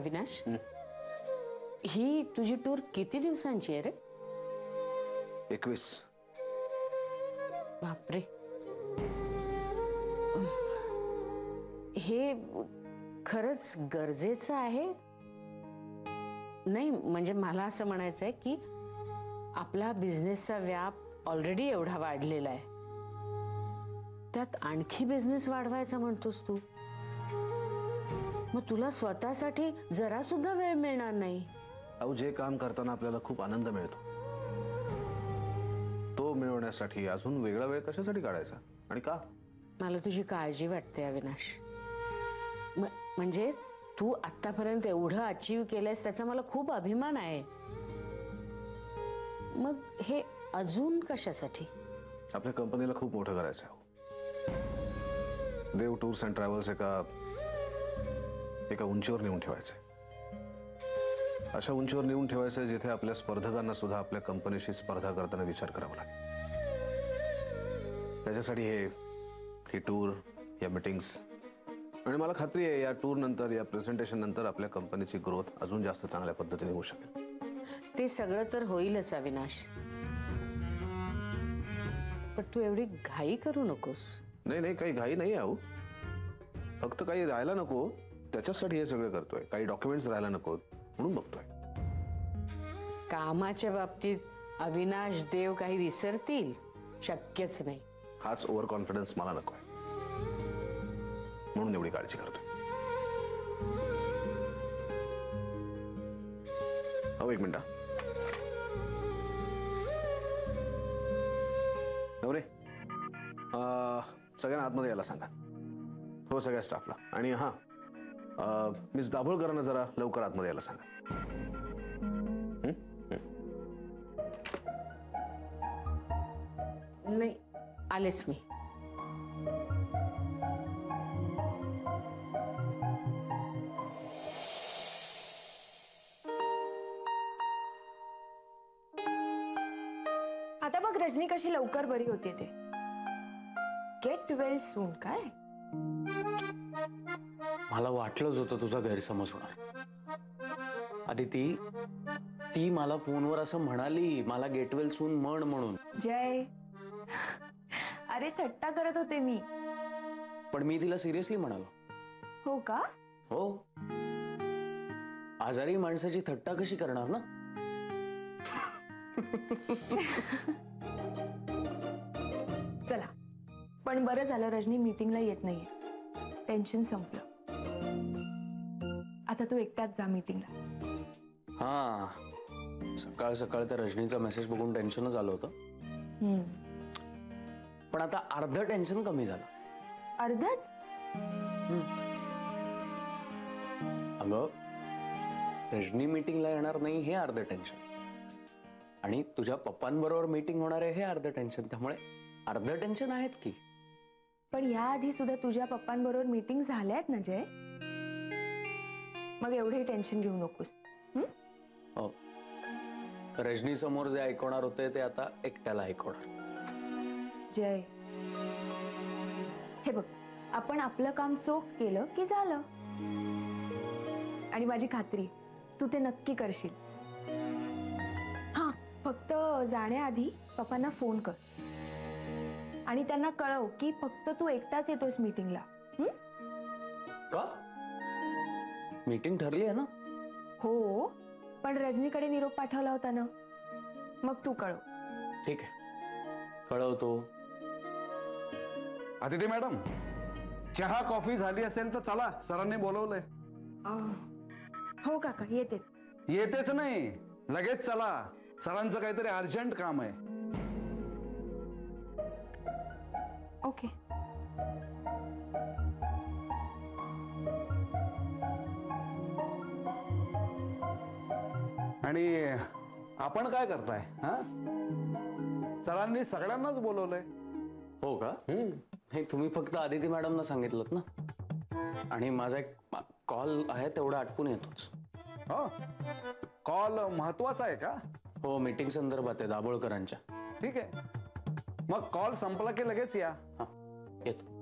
अविनाश, ही तुझी टूर किती दिवसांची आहे रे? 21. बापरे, हे खरंच गरजेचं आहे? नाही म्हणजे मला असं म्हणायचं आहे की आपला बिझनेसचा व्याप ऑलरेडी एवढा वाढलेला आहे, त्यात आणखी बिझनेस वाढवायचा म्हणतोस तू, मग तुला स्वतःसाठी जरा सुद्धा वेळ मिळणार नाही. अहो, जे काम करताना आपल्याला खूप आनंद मिळतो तो मिळवण्यासाठी अजून वेगळा वेळ कशासाठी काढायचा आणि का? मला तुझी काळजी वाटते अविनाश. म्हणजे तू आतापर्यंत एवढं अचीव केलंयस त्याचा मला खूप अभिमान आहे. मग हे अजून कशासाठी? आपल्या कंपनीला खूप मोठं करायचं आहे. देव टूर्स अँड ट्रॅव्हल्स एका उंचीवर नेऊन ठेवायचंय. अशा उंचीवर नेऊन ठेवायचंय जिथे आपल्या स्पर्धकांना सुद्धा आपल्या कंपनीशी स्पर्धा करताना विचार करावा लागेल. त्याच्यासाठी ही टूर, या मीटिंग्स, आणि मला खात्री आहे या टूर नंतर, या प्रेझेंटेशन नंतर आपल्या कंपनीची ग्रोथ अजून जास्त चांगल्या पद्धतीने होऊ शकेल. ते सगळं तर होईलच अविनाश, पण तू एवढी घाई करू नकोस. नाही, काही घाई नाही आहे. फक्त काही राहायला नको त्याच्यासाठी हे सगळं करतोय. काही डॉक्युमेंट्स राहायला नको म्हणून बघतोय. कामाच्या बाबतीत अविनाश देव काही विसरतील? शक्यच नाही. हाच ओव्हर कॉन्फिडन्स मला नको आहे, म्हणून एवढी काळजी करतोय. अहो, एक मिनिट. नवरे, सगळ्यांना आतमध्ये यायला सांगा. हो, सगळ्या स्टाफला. आणि हां, मिस दाभोळकरांना जरा लवकर आतमध्ये यायला सांगा. नाही, आलेच मी. आता बघ रजनी कशी लवकर बरी होते ते. Get well soon. काय मला वाटलंच होतं तुझा गैरसमज होणार. आदिती, ती मला फोनवर असं म्हणाली, मला गेट वेल सून म्हण म्हणून. जय, अरे थट्टा करत होते मी. पण मी तिला सिरियसली म्हणालो. हो का? हो. आजारी माणसाची थट्टा कशी करणार ना. चला, पण बरं झालं रजनी मीटिंगला येत नाहीये. टेन्शन संपलं. आता तू एकटाच जा मीटिंगला. हा, सकाळ सकाळ त्या रजनीचा मेसेज बघून टेन्शनच आलं होतं. पण आता अर्ध टेन्शन कमी झालं. अर्धच? अगं, रजनी मीटिंगला येणार नाही हे अर्ध टेन्शन, आणि तुझ्या पप्पांबरोबर मीटिंग होणार आहे हे अर्ध टेन्शन. त्यामुळे अर्ध टेन्शन आहेच की. पण याआधी सुद्धा तुझ्या पप्पांबरोबर मीटिंग झाल्यात ना जय. मग एवढे टेन्शन घेऊ नकोस. हो, रजनी समोर जे ऐकवणार होते ते आता एकट्याला ऐकवणार. जय, हे बघ, आपण आपलं काम चोख केलं की झालं. आणि माझी खात्री तू ते नक्की करशील. हा, फक्त जाण्याआधी पप्पांना फोन कर आणि त्यांना कळव की फक्त तू एकटाच येतोस मीटिंगला. का? मीटिंग ठरली आहे ना? हो, पण रजनीकडे निरोप पाठवला होता ना, मग तू कळव. ठीक आहे, कळवतो. अदिती मॅडम, चहा कॉफी झाली असेल तर चला, सरांनी बोलवलंय. हो काका, येते. येतेच नाही, लगेच चला. सरांचं काहीतरी अर्जंट काम आहे. ओके. आणि आपण काय करताय? हा, सरांनी सगळ्यांनाच बोलवलंय. हो का? हे तुम्ही फक्त आदिती मॅडमना सांगितलं ना, आणि माझा एक कॉल आहे तेवढा आटपून येतोच. हो, कॉल महत्वाचा आहे का? हो, मीटिंग संदर्भात आहे दाभोळकरांच्या. ठीक आहे, मग कॉल संपला की लगेच या. हा, येतो.